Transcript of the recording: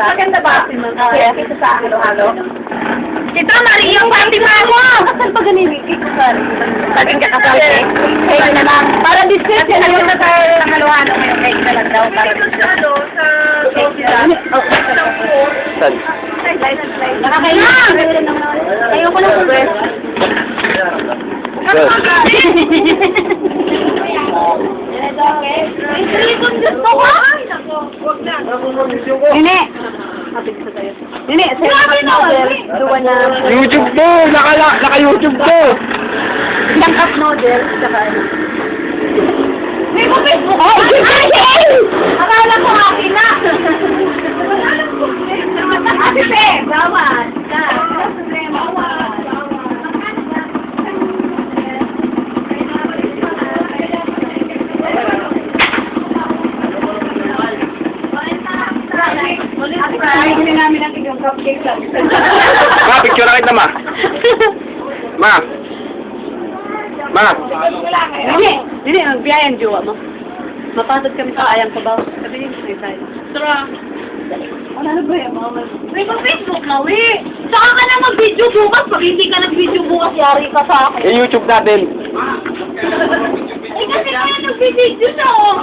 Maganda ba? Yes, ito sa halo-halo. Ito, Maria, Fatima mo! Kasal pa ganili? Ito, sorry. Sabing ka kasal eh. Kaya na lang. Para biscuit. Kasi ano na tayo ng halo-halo ngayon. Kaya na lang daw. Para biscuit. Saan? Nakakailan. Ayoko na po. Good. Nene! Nene, sa'yo na noodle. Duwa na. YouTube to! Naka-YouTube to! Isang cup noodle. Saka ano. May mo Facebook ko! Ay! Akala ko akin na! Ate Pe! Bawat! Bawat! Hindi namin ang inyong cupcake lang. Ma, picture na kita, ma. Ma. Ma. Hindi, magbiyayan jowa mo. Mapasad kami sa ayang kabaw. Sabihin ko na tayo. Tara. Ano ba yan, mama? May mag-Facebook na, we. Saka ka na mag-video bukas. Pag hindi ka nag-video bukas, yari ka sa akin. I-YouTube natin. Eh, kasi kaya nag-video siya, oh.